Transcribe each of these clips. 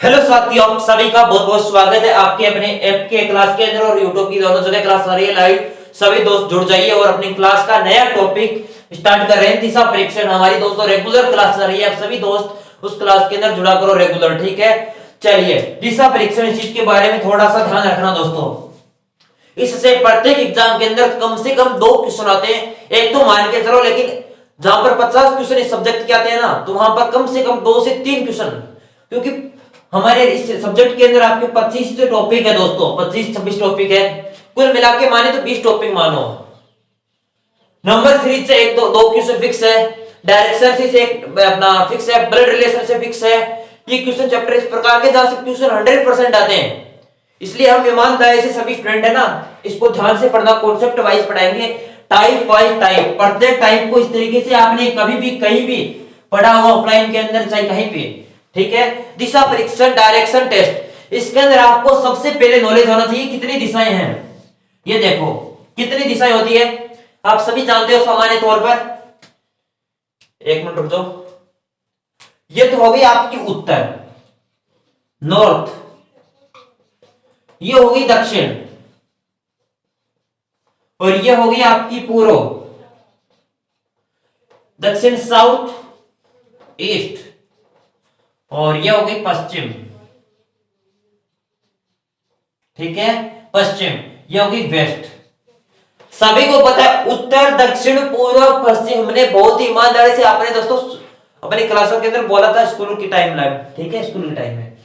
Hello साथियों, आप सभी का बहुत बहुत स्वागत है आपके अपने ऐप के क्लास के अंदर और यूट्यूब की दोनों जगह क्लास आ रही है लाइव। सभी दोस्त जुड़ जाइए और अपनी क्लास का नया टॉपिक स्टार्ट कर रहे हैं। दिशा परीक्षण हमारी दोस्तों रेगुलर क्लास चल रही है। आप सभी दोस्त उस क्लास के अंदर जुड़ा करो रेगुलर, ठीक है। चलिए, दिशा परीक्षण इस चीज के बारे में थोड़ा सा ध्यान रखना दोस्तों। इससे प्रत्येक एग्जाम के अंदर कम से कम 2 क्वेश्चन आते हैं। एक तो मान के चलो, लेकिन जहां पर 50 क्वेश्चन इस सब्जेक्ट के आते हैं ना, तो वहां पर कम से कम 2 से 3 क्वेश्चन, क्योंकि हमारे इस सब्जेक्ट के अंदर आपके 25 टॉपिक है दोस्तों, 25-26 टॉपिक है। कुल मिला के माने तो 20 टॉपिक मानो। नंबर सीरीज से एक दो क्वेश्चन फिक्स है, डायरेक्शन से एक अपना फिक्स है, ब्लड रिलेशन से फिक्स है। ये क्वेश्चन चैप्टर इस प्रकार के जहां से क्वेश्चन 100% आते हैं। इसलिए हम ईमानदारी से सभी स्टूडेंट है ना, इसको ध्यान से पढ़ना, कॉन्सेप्ट वाइज पढ़ाएंगे, टाइप वाइज टाइप। प्रत्येक टाइप को इस तरीके से आपने कभी भी कहीं भी पढ़ा हुआ ऑफलाइन के अंदर, चाहे कहीं भी, ठीक है। दिशा परीक्षण डायरेक्शन टेस्ट, इसके अंदर आपको सबसे पहले नॉलेज होना चाहिए कितनी दिशाएं हैं। ये देखो कितनी दिशाएं होती है, आप सभी जानते हो सामान्य तौर पर। एक मिनट रुक जाओ। ये तो हो गई आपकी उत्तर, नॉर्थ। ये होगी दक्षिण, और ये होगी आपकी पूर्व, दक्षिण साउथ ईस्ट, और ये होगी पश्चिम, ठीक है, पश्चिम। ये होगी वेस्ट। सभी को पता है उत्तर दक्षिण पूर्व पश्चिम। हमने बहुत ही ईमानदारी से आपने दोस्तों अपनी क्लासों के अंदर बोला था, स्कूल की टाइम लाइन, ठीक है, स्कूल की टाइम में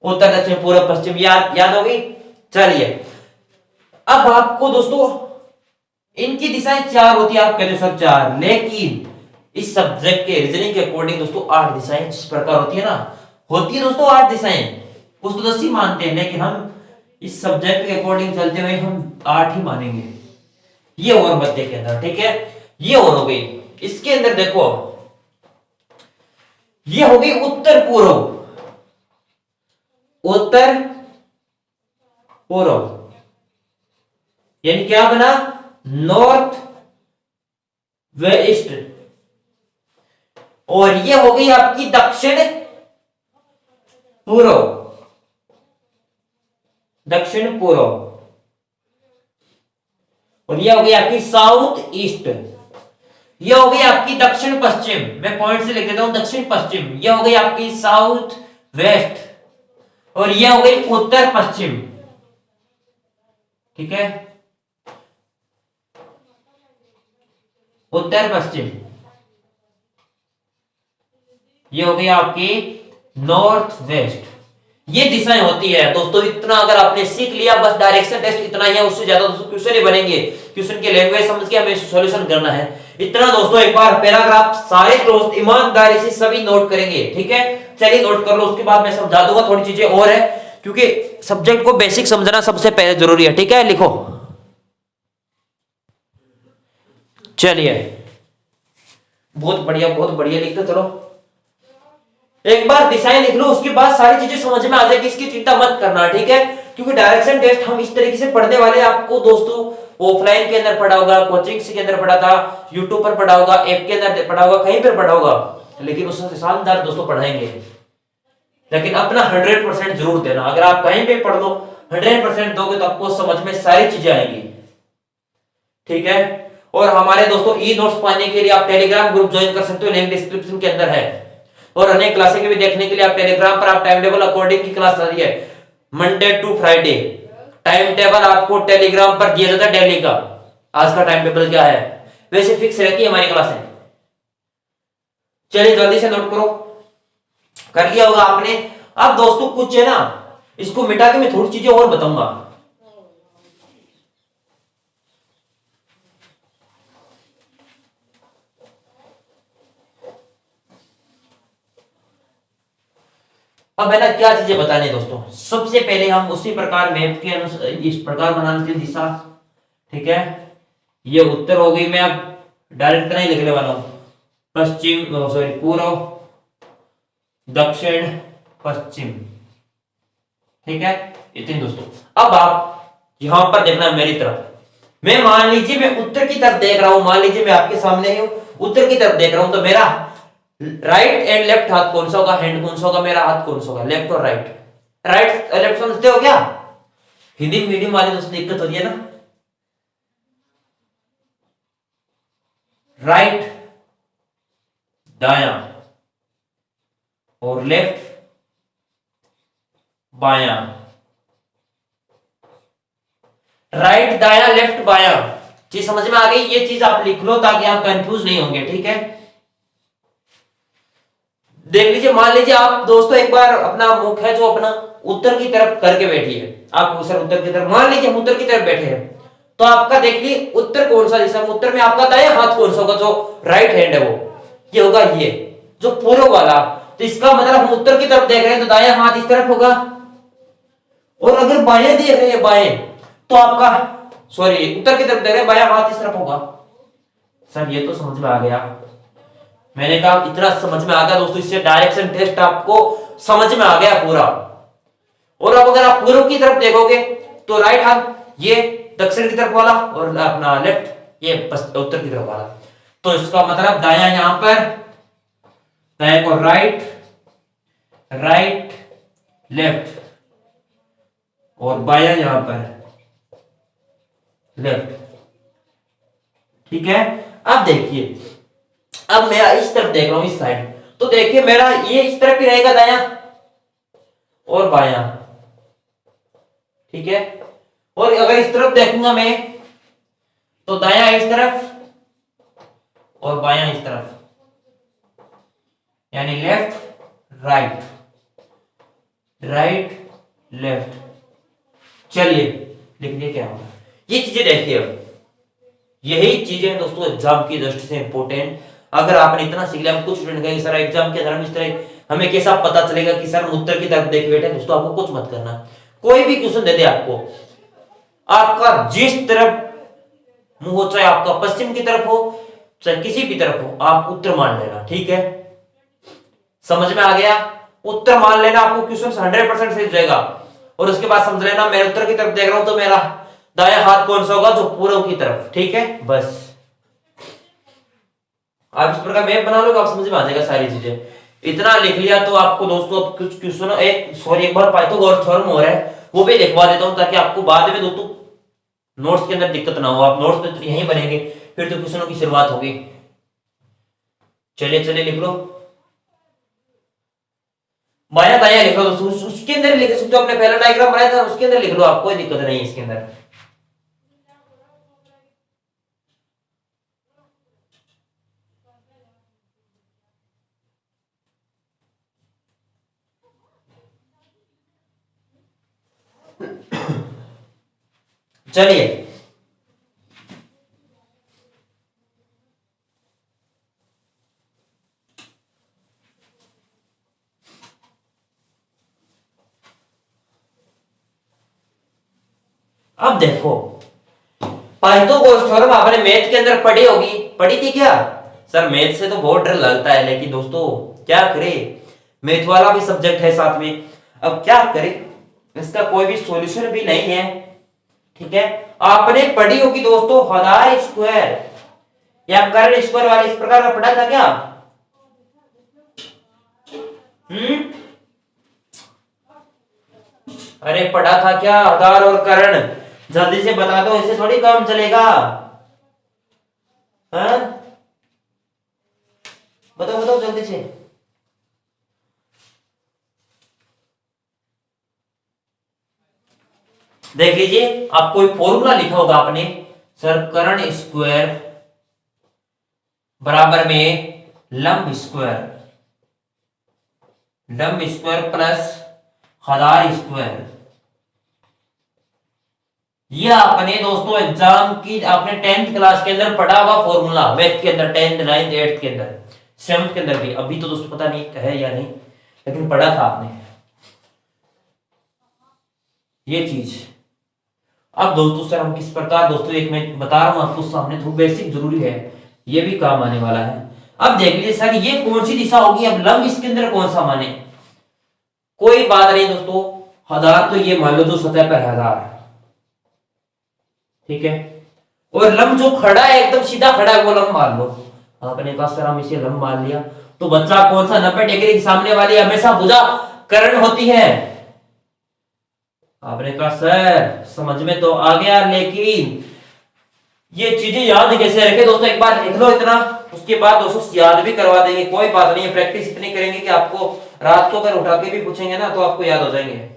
उत्तर दक्षिण पूर्व पश्चिम याद होगी। चलिए, अब आपको दोस्तों इनकी दिशाएं 4 होती है। आप कहते हो सर 4, लेकिन इस सब्जेक्ट के रीजनिंग के अकॉर्डिंग दोस्तों 8 दिशाएं जिस प्रकार होती है ना, होती है दोस्तों 8 दिशाएं। कुछ तो 10 ही मानते हैं, लेकिन हम इस सब्जेक्ट के अकॉर्डिंग चलते हुए हम 8 ही मानेंगे। ये और मध्य के अंदर, ठीक है, ये और हो गई। इसके अंदर देखो, ये हो गई उत्तर पूर्व, उत्तर पूर्व, यानी क्या बना, नॉर्थ वेस्ट। और ये हो गई आपकी दक्षिण पूर्व, दक्षिण पूर्व, और ये हो गई आपकी साउथ ईस्ट। ये हो गई आपकी दक्षिण पश्चिम, मैं पॉइंट से लिख देता हूं, दक्षिण पश्चिम। ये हो गई आपकी साउथ वेस्ट, और ये हो गई उत्तर पश्चिम, ठीक है, उत्तर पश्चिम। ये हो गई आपकी नॉर्थ वेस्ट। ये दिशाएं होती है दोस्तों। इतना अगर आपने सीख लिया, बस डायरेक्शन टेस्ट इतना ही है, उससे ज्यादा दोस्तों क्वेश्चन ही बनेंगे। क्वेश्चन की लैंग्वेज समझ के हमें सॉल्यूशन करना है। इतना दोस्तों, एक बार पैराग्राफ सारे दोस्त ईमानदारी से सभी नोट करेंगे, ठीक है। चलिए नोट कर लो, उसके बाद मैं समझा दूंगा। थोड़ी चीजें और है, क्योंकि सब्जेक्ट को बेसिक समझना सबसे पहले जरूरी है, ठीक है। लिखो, चलिए, बहुत बढ़िया लिखते चलो। एक बार दिशाएं लिख लो, उसके बाद सारी चीजें समझ में आ जाएगी, इसकी चिंता मत करना, ठीक है। क्योंकि डायरेक्शन टेस्ट हम इस तरीके से पढ़ने वाले, आपको दोस्तों ऑफलाइन के अंदर पढ़ा होगा, कोचिंग के अंदर पढ़ा था, यूट्यूब पर पढ़ा होगा, ऐप के अंदर पढ़ा होगा, कहीं पर पढ़ा होगा, लेकिन उससे शानदार दोस्तों पढ़ाएंगे। लेकिन अपना 100% जरूर देना। अगर आप कहीं पे पढ़ लो, 100% दोगे तो आपको समझ में सारी चीजें आएंगी, ठीक है। और हमारे दोस्तों ई नोट्स पाने के लिए आप टेलीग्राम ग्रुप ज्वाइन कर सकते हो, लिंक डिस्क्रिप्शन के अंदर है। और अनेक क्लासें के भी देखने के लिए आप टेलीग्राम पर, आप टाइम टेबल अकॉर्डिंग की क्लास चल रही है, Monday to Friday time table आपको टेलीग्राम पर दिया जाता है डेली का। आज का टाइम टेबल क्या है, वैसे फिक्स रहती है हमारी क्लासें। चलिए जल्दी से नोट करो, कर लिया होगा आपने। अब दोस्तों कुछ है ना, इसको मिटा के मैं थोड़ी चीजें और बताऊंगा। अब है ना क्या चीजें बताने दोस्तों। सबसे पहले हम उसी प्रकार मैप के अनुसार इस प्रकार बनाने की दिशा, ठीक है। ये उत्तर हो गई, मैं अब डायरेक्ट नहीं लिखने वाला हूं, पश्चिम सॉरी पूर्व दक्षिण पश्चिम, ठीक है, इतने दोस्तों। अब आप यहां पर देखना मेरी तरफ, मैं मान लीजिए मैं उत्तर की तरफ देख रहा हूं, मान लीजिए मैं आपके सामने हूं, उत्तर की तरफ देख रहा हूं, तो मेरा राइट एंड लेफ्ट हाथ कौन सा होगा, हैंड कौन सा होगा, मेरा हाथ कौन सा होगा, लेफ्ट और राइट। राइट लेफ्ट समझते हो क्या? हिंदी मीडियम वाले दोस्तों दिक्कत होती है ना। राइट दाया और लेफ्ट बाया। राइट दाया लेफ्ट बाया, चीज समझ में आ गई? ये चीज आप लिख लो ताकि आप कंफ्यूज नहीं होंगे, ठीक है। देख लीजिए, मान लीजिए आप दोस्तों एक बार अपना मुख है जो अपना उत्तर की तरफ करके बैठिए। आप सर उत्तर की तरफ, मान लीजिए हम उत्तर की तरफ बैठे हैं, तो आपका देख लीजिए उत्तर कौन सा दिशा, उत्तर में आपका दायां हाथ कौन सा होगा, जो राइट हैंड है वो ये होगा, ये जो पूर्व वाला। तो इसका मतलब हम उत्तर की तरफ देख रहे हैं तो दायां हाथ इस तरफ होगा, और अगर बाएं देख रहे हैं बाएं तो आपका सॉरी उत्तर की तरफ देख रहे हैं, बायां हाथ इस तरफ होगा। सर ये तो समझ में आ गया, मैंने कहा इतना समझ में आ गया दोस्तों, इससे डायरेक्शन टेस्ट आपको समझ में आ गया पूरा। और अब अगर आप पूर्व की तरफ देखोगे तो राइट हाथ ये दक्षिण की तरफ वाला और अपना लेफ्ट ये उत्तर की तरफ वाला। तो इसका मतलब दायां यहां पर, दायां को राइट, राइट लेफ्ट, और बायां यहां पर लेफ्ट, ठीक है। अब देखिए, अब मैं इस तरफ देख रहा हूं इस साइड, तो देखिए मेरा ये इस तरफ ही रहेगा दायां और बायां, ठीक है। और अगर इस तरफ देखूंगा मैं तो दायां इस तरफ और बायां इस तरफ, यानी लेफ्ट राइट, राइट लेफ्ट। चलिए लिख लिए क्या होगा, ये चीजें देखिए। अब यही चीजें दोस्तों एग्जाम की दृष्टि से इंपॉर्टेंट। अगर आपने इतना सीख लिया, कुछ स्टूडेंट कहेंगे सर एग्जाम के दौरान इस तरह हमें कैसा पता चलेगा कि सर हम उत्तर की तरफ देख बैठे। दोस्तों आपको कुछ मत करना, कोई भी क्वेश्चन दे दे आपको, आपका जिस तरफ मुंह हो, चाहे आपका पश्चिम की तरफ हो चाहे किसी भी तरफ हो, आप उत्तर मान लेना, ठीक है। समझ में आ गया? उत्तर मान लेना, आपको क्वेश्चन 100% सही जाएगा। और उसके बाद समझ लेना मैं उत्तर की तरफ देख रहा हूं तो मेरा दायां हाथ कौन सा होगा, जो पूर्व की तरफ, ठीक है। बस आप इस प्रकार मैप बना लो, आप समझ में आ जाएगा सारी चीजें। इतना लिख लिया तो आपको दोस्तों कुछ क्वेश्चन एक बार पाइथागोरस थ्योरम हो रहा है वो भी लिखवा देता हूं, ताकि आपको बाद में दोस्तों नोट्स के अंदर दिक्कत ना हो। आप नोट्स तो यहीं बनेंगे, फिर तो क्वेश्चनों की शुरुआत होगी। चलिए चलिए लिख लो, बायां दायां लिख लो दोस्तों, उसके अंदर लिख सकते हो, अपने पहला डायग्राम बनाया था उसके अंदर लिख लो, आप कोई दिक्कत नहीं है इसके अंदर। चलिए अब देखो, पाइथागोरस थ्योरम आपने मैथ के अंदर पढ़ी होगी, पढ़ी थी क्या? सर मैथ से तो बहुत डर लगता है, लेकिन दोस्तों क्या करें, मैथ वाला भी सब्जेक्ट है साथ में, अब क्या करें, इसका कोई भी सॉल्यूशन भी नहीं है, ठीक है। आपने पढ़ी होगी दोस्तों हदार स्क्वायर या कर्ण स्क्वायर वाले इस प्रकार का पढ़ा था क्या? अरे पढ़ा था क्या हदार और कर्ण? जल्दी से बता दो, ऐसे थोड़ी काम चलेगा। हाँ बताओ बताओ जल्दी से। देख लीजिए, आप कोई फॉर्मूला लिखा होगा आपने, सर कर्ण स्क्वायर बराबर में लंब स्क्वायर, लंब स्क्वायर प्लस हदार स्क्वायर। ये आपने दोस्तों एग्जाम की आपने 10th क्लास के अंदर पढ़ा होगा फॉर्मूला, मैथ के अंदर 10th 9th 8th के अंदर, 7th के अंदर भी। अभी तो दोस्तों पता नहीं है या नहीं, लेकिन पढ़ा था आपने ये चीज। अब दोस्तों सर हम किस प्रकार, दोस्तों एक मैं बता रहा हूं आपको सामने, थोड़ा बेसिक जरूरी है, ये भी काम आने वाला है। अब देख लीजिए सर ये कौन सी दिशा होगी, अब लंब इसके अंदर कौन सा माने, कोई बात नहीं दोस्तों, हदार तो ये मान लो जो सतह पर हदार, ठीक है। और लंब जो खड़ा है एकदम सीधा खड़ा है वो लंब मान लो। आपने कहा सर हम इसे लंब मान लिया, तो बच्चा कौन सा 90 डिग्री के सामने वाली हमेशा भुजा कर्ण होती है। आपने कहा सर समझ में तो आ गया, लेकिन ये चीजें याद कैसे रखे दोस्तों, एक बार लिख लो इतना, उसके बाद दोस्तों याद भी करवा देंगे, कोई बात नहीं है। प्रैक्टिस इतनी करेंगे कि आपको रात को अगर उठा के भी पूछेंगे ना तो आपको याद हो जाएंगे।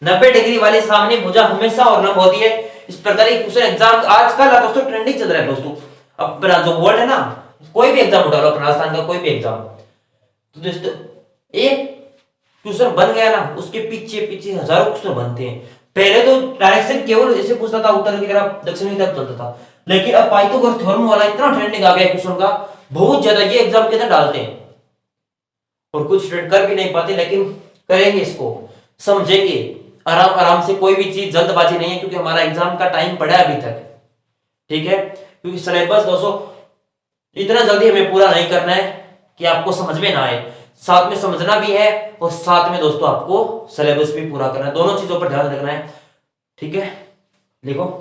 नब्बे डिग्री वाले सामने भुजा हमेशा और लंब होती है। इस प्रकार के क्वेश्चन एग्जाम आजकल दोस्तों ट्रेंडिंग चल रहा है दोस्तों। अब अपना जो वर्ल्ड है ना, कोई भी एग्जाम उठा लो, अपना राजस्थान का कोई भी एग्जाम, तो दोस्तों एक क्वेश्चन बन गया ना, उसके पीछे पीछे हजारों क्वेश्चन बनते हैं। पहले तो डायरेक्शन केवल ऐसे पूछता था, उत्तर की तरफ दक्षिण की तरफ चलता था, लेकिन अब पाइथागोरस थ्योरम वाला इतना ट्रेंडिंग आ गया क्वेश्चन का, बहुत ज्यादा ये एग्जाम के अंदर डालते हैं। और कुछ स्टूडेंट कर भी नहीं पाते, लेकिन करेंगे, इसको समझेंगे आराम आराम से। कोई भी चीज जल्दबाजी नहीं है, क्योंकि हमारा एग्जाम का टाइम पड़ा है अभी तक, ठीक है। क्योंकि सिलेबस दोस्तों इतना जल्दी हमें पूरा नहीं करना है कि आपको समझ में ना आए, साथ में समझना भी है और साथ में दोस्तों आपको सिलेबस भी पूरा करना है, दोनों चीजों पर ध्यान रखना है, ठीक है। लिखो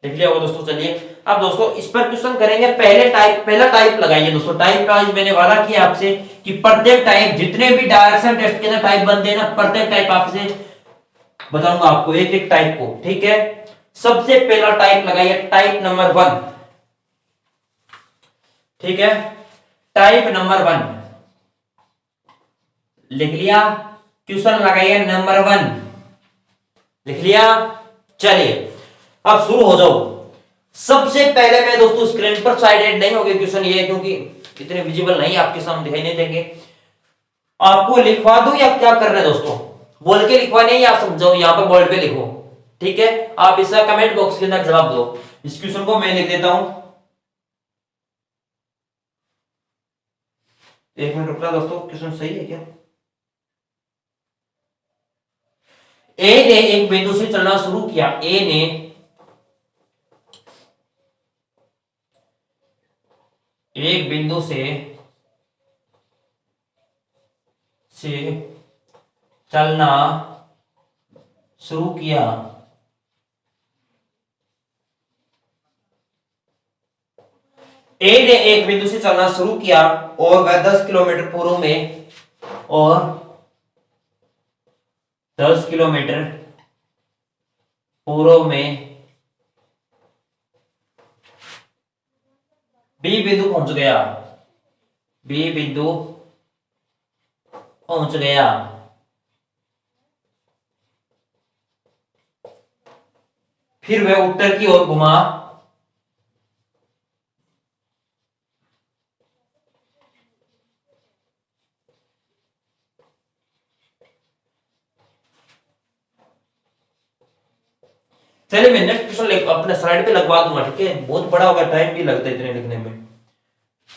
लिख लिया होगा दोस्तों। चलिए अब दोस्तों इस पर क्वेश्चन करेंगे। पहला टाइप लगाइए दोस्तों। टाइप का आज मैंने वादा किया आपसे कि प्रत्येक टाइप, जितने भी डायरेक्शन टेस्ट के अंदर टाइप बनते हैं ना, प्रत्येक टाइप आपसे बताऊंगा आपको, एक एक टाइप को, ठीक है। सबसे पहला टाइप लगाइए, टाइप नंबर 1, ठीक है। टाइप नंबर 1 लिख लिया। क्वेश्चन लगाइए नंबर 1, लिख लिया। चलिए अब शुरू हो जाओ। सबसे पहले मैं दोस्तों स्क्रीन पर साइडेड नहीं होगी क्वेश्चन ये, क्योंकि इतने विजिबल नहीं, आपके सामने दिखाई नहीं देंगे। आपको लिखवा दूं या क्या करना है दोस्तों, बोल के लिखवाने या समझाओ, यहां पर बोर्ड पे लिखो, ठीक है। आप इसका कमेंट बॉक्स के अंदर जवाब दो। इस क्वेश्चन को मैं लिख देता हूं, एक मिनट रुकना दोस्तों। क्वेश्चन सही है क्या? ए ने एक बिंदु से चलना शुरू किया। ए ने एक बिंदु से चलना शुरू किया। ए ने एक बिंदु से चलना शुरू किया और वह 10 किलोमीटर पूर्व में, और 10 किलोमीटर पूर्व में बी बिंदु पहुंच गया। बी बिंदु पहुंच गया। फिर वह उत्तर की ओर घुमा। चलिए मैं नेक्स्ट क्वेश्चन अपने स्लाइड पे लगवा दूंगा, ठीक है। बहुत बड़ा होगा, टाइम भी लगता है इतने लिखने में।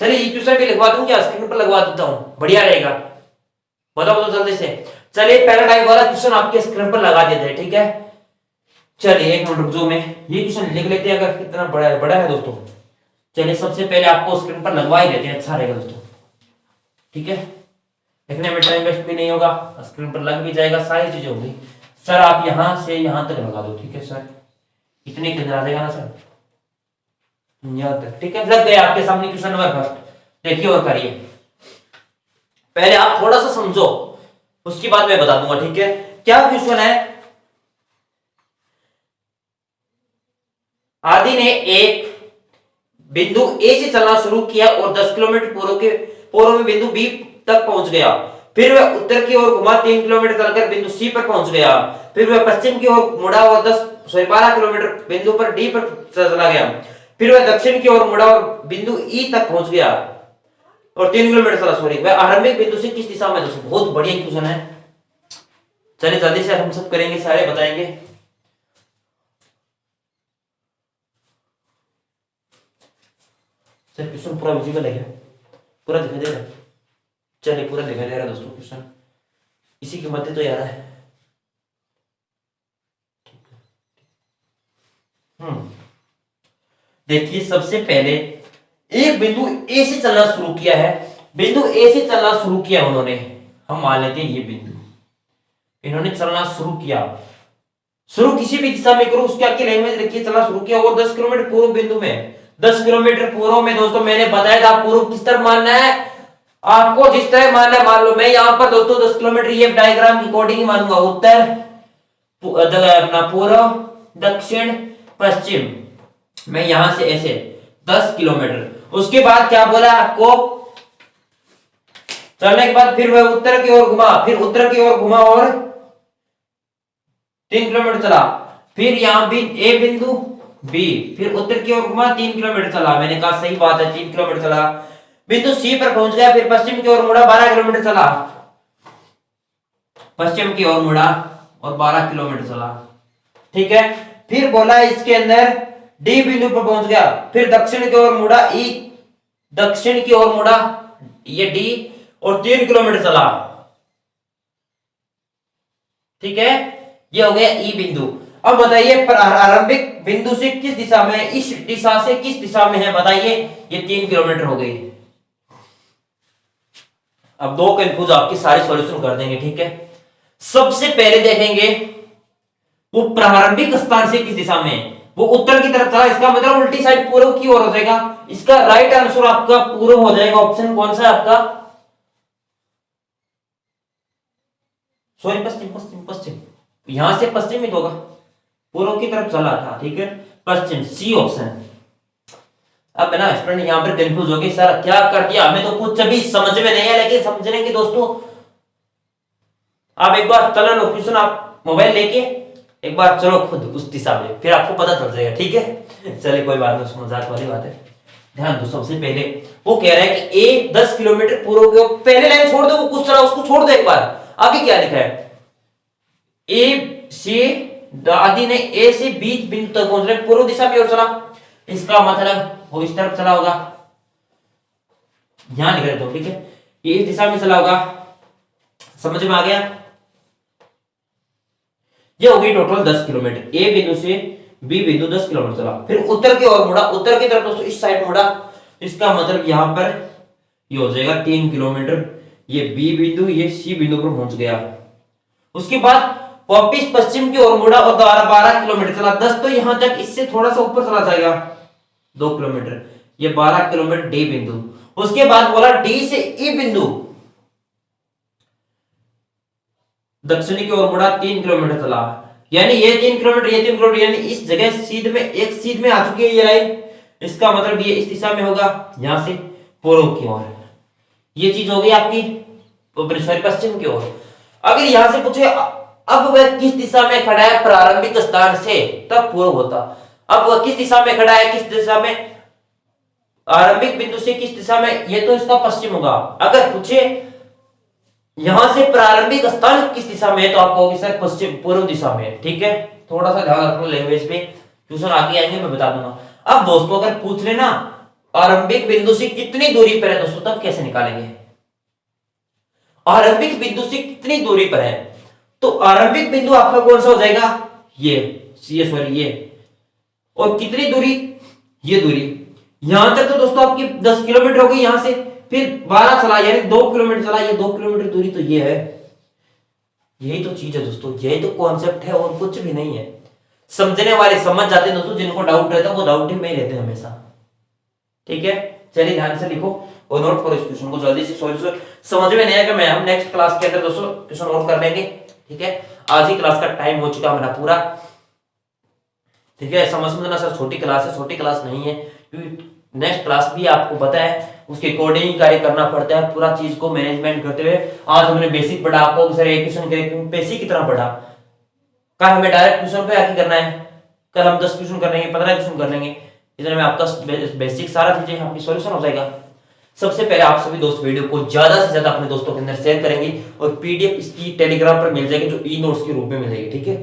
चलिए ये क्वेश्चन भी लिखवा दूं क्या, स्क्रीन पर लगवा देता हूं, बढ़िया रहेगा। बताओ तो जल्दी से। चलिए पहला टाइप वाला क्वेश्चन आपके स्क्रीन पर लगा देते हैं, ठीक है। चलिए एक मिनट रुक जाओ, मैं ये क्वेश्चन लिख लेते हैं, अगर कितना बड़ा है दोस्तों। चलिए सबसे पहले आपको स्क्रीन पर लगवा ही देते हैं, अच्छा रहेगा दोस्तों, ठीक है। लिखने में टाइम वेस्ट भी नहीं होगा, स्क्रीन पर लग भी जाएगा, सारी चीजें होंगी। सर आप यहां से यहां तक लगा दो, ठीक है सर, इतने के अंदर आ जाएगा ना सर, यहां तक, ठीक है। लग गया आपके सामने क्वेश्चन नंबर फर्स्ट, देखिए और करिए। पहले आप थोड़ा सा समझो, उसके बाद मैं बता दूंगा, ठीक है। क्या क्वेश्चन है? आदि ने एक बिंदु ए से चलना शुरू किया और 10 किलोमीटर पूर्व में बिंदु बी तक पहुंच गया। फिर वह उत्तर की ओर घुमा, 3 किलोमीटर चलकर बिंदु सी पर पहुंच गया। फिर वह पश्चिम की ओर मुड़ा और 12 किलोमीटर बिंदु पर डी पर चला गया। फिर वह दक्षिण की ओर मुड़ा और बिंदु ई तक पहुंच गया और 3 किलोमीटर चला। सॉरी, वह आरंभिक बिंदु से किस दिशा में? दोस्तों बहुत बढ़िया क्वेश्चन है। चलिए जल्दी से हम सब करेंगे, सारे बताएंगे। सर क्वेश्चन पूरा विजिबल है क्या? पूरा दिखाई दे रहा है? चलिए पूरा दिखाई दे रहा है दोस्तों क्वेश्चन, इसी की मदद तो यार है। देखिए सबसे पहले एक बिंदु ए से चलना शुरू किया है, बिंदु ए से चलना शुरू किया उन्होंने, हम मान लेते हैं ये बिंदु, इन्होंने चलना शुरू किया, शुरू किसी भी दिशा में करो उसके आगे लैंग्वेज रखिए, चलना शुरू किया और 10 किलोमीटर पूर्व बिंदु में, 10 किलोमीटर पूर्व में दोस्तों मैंने बताया था पूर्व किस तरफ मानना है, आपको जिस तरह मानना है मान लो। मैं यहाँ पर दोस्तों 10 किलोमीटर ये डायग्राम की अकॉर्डिंग ही मानूंगा, उत्तर अपना पूर्व दक्षिण पश्चिम, मैं यहां से ऐसे 10 किलोमीटर। उसके बाद क्या बोला आपको, चलने के बाद फिर वह उत्तर की ओर घुमा, फिर उत्तर की ओर घुमा और 3 किलोमीटर चला, फिर यहां भी ए बिंदु बी, फिर उत्तर की ओर घुमा 3 किलोमीटर चला, मैंने कहा सही बात है 3 किलोमीटर चला, बिंदु सी पर पहुंच गया, फिर पश्चिम की ओर मुड़ा 12 किलोमीटर चला, पश्चिम की ओर मुड़ा और 12 किलोमीटर चला, ठीक है। फिर बोला इसके अंदर डी बिंदु पर पहुंच गया, फिर दक्षिण की ओर मुड़ा, ई दक्षिण की ओर मुड़ा ये डी और 3 किलोमीटर चला, ठीक है, ये हो गया ई बिंदु। अब बताइए प्रारंभिक बिंदु से किस दिशा में, इस दिशा से किस दिशा में है बताइए, ये 3 किलोमीटर हो गई। अब 2 कंफ्यूज आपकी सारी सॉल्यूशन कर देंगे, ठीक है। सबसे पहले देखेंगे वो प्रारंभिक स्थान से किस दिशा में, वो उत्तर की तरफ था, इसका मतलब उल्टी साइड पूर्व की ओर हो जाएगा, इसका राइट आंसर आपका पूर्व हो जाएगा। ऑप्शन कौन सा है आपका, सॉरी पश्चिम, पश्चिम पश्चिम, यहां से पश्चिम ही होगा, पूर्व की तरफ चला था, ठीक है, पश्चिम, सी ऑप्शन। अब ना स्टूडेंट यहां पर कंफ्यूज हो गए, सर क्या कर दिया, हमें तो कुछ भी समझ में नहीं है, लेकिन समझने की दोस्तों आप एक बार चलो लो क्वेश्चन, आप मोबाइल लेके एक बार चलो खुद उस दिशा में, फिर आपको पता चल जाएगा, ठीक है। चलिए कोई बात नहीं, मजाक वाली बात है। ध्यान दो, सबसे पहले वो कह रहा है कि ए 10 किलोमीटर पूर्व की ओर, पहले लाइन छोड़ दो, वो कुछ चला उसको छोड़ दो एक बार, आगे क्या लिखा है, ए से दादी ने ए से बीच बिंदु तक पहुंचने पूर्व दिशा की ओर चला, इसका मतलब वो इस तरफ चला होगा, यहां लिख रहे हो, ठीक है, ये इस दिशा में चला होगा, समझ में आ गया। ये हो गई टोटल 10 किलोमीटर, ए बिंदु से बी बिंदु 10 किलोमीटर चला, फिर उत्तर की ओर मुड़ा, उत्तर की तरफ दोस्तों इस साइड मुड़ा, इसका मतलब यहां पर ये हो जाएगा 3 किलोमीटर, ये बी बिंदु ये सी बिंदु पर पहुंच गया। उसके बाद वापिस पश्चिम की ओर मुड़ा और 12 किलोमीटर चला, 10 तो यहां तक, इससे थोड़ा सा ऊपर चला जाएगा 2 किलोमीटर, ये 12 किलोमीटर डी बिंदु। उसके बाद बोला डी से ई बिंदु दक्षिणी की ओर मुड़ा 3 किलोमीटर चला, यानी ये 3 किलोमीटर, ये 3 किलोमीटर, यानी इस जगह सीध में, एक सीध में आ चुकी है ये लाइन, इसका मतलब ये इस दिशा में होगा, यहां से पूर्व की ओर, ये चीज हो गई आपकी पश्चिम की ओर। अगर यहां से पूछे अब वह किस दिशा में खड़ा है प्रारंभिक स्थान से, तब पूर्व होता, अब वह किस दिशा में खड़ा है, किस दिशा में आरंभिक बिंदु से किस दिशा में, ये तो इसका पश्चिम होगा। अगर पूछे यहां से प्रारंभिक स्थान किस दिशा में है, तो आपको होगी सर पश्चिम पूर्व दिशा में, ठीक है। थोड़ा सा ध्यान रखना लैंग्वेज पे, ट्यूशन आगे आएंगे मैं बता दूंगा। अब दोस्तों अगर पूछ लेना आरंभिक बिंदु से कितनी दूरी पर है दोस्तों, तब कैसे निकालेंगे, आरंभिक बिंदु से कितनी दूरी पर है, तो आरंभिक बिंदु आपका कौन सा हो जाएगा, ये सॉरी ये, और कितनी दूरी, ये दूरी, यहां तक तो दोस्तों आपकी 10 किलोमीटर हो गई, यहां से फिर 12 चला यानी 2 किलोमीटर चला, ये 2 किलोमीटर दूरी तो ये है, यही तो चीज है दोस्तों, यही तो कॉन्सेप्ट है और कुछ भी नहीं है। समझने वाले समझ जाते हैं दोस्तों, जिनको डाउट रहता है वो डाउट ही में रहते हैं हमेशा, ठीक है। चलिए ध्यान से लिखो और नोट करो इस क्वेश्चन को, जल्दी से सॉल्यूशन समझ में नहीं आएगा, मैं हम नेक्स्ट क्लास के अंदर दोस्तों क्वेश्चन और कर लेंगे, ठीक है। आज ही क्लास का टाइम हो चुका मेरा पूरा, ठीक है। समझ में ना सर छोटी क्लास है, छोटी क्लास नहीं है, क्योंकि नेक्स्ट क्लास भी आपको पता है उसके अकॉर्डिंग कार्य करना पड़ता है, पूरा चीज को मैनेजमेंट करते हुए। आज हमने बेसिक पढ़ा आपको, सर एक क्वेश्चन बेसिक की तरह पढ़ा, कल हमें डायरेक्ट क्वेश्चन पे आके करना है, कल हम 10 क्वेश्चन कर लेंगे, 15 क्वेश्चन कर लेंगे, इधर में आपका बेसिक सारा चीजें आपकी सॉल्यूशन हो जाएगा। सबसे पहले आप सभी दोस्त वीडियो को ज्यादा से ज्यादा अपने दोस्तों के अंदर शेयर करेंगे और पीडीएफ इसकी टेलीग्राम पर मिल जाएगी, जो ई नोट्स के रूप में मिलेगी, ठीक है।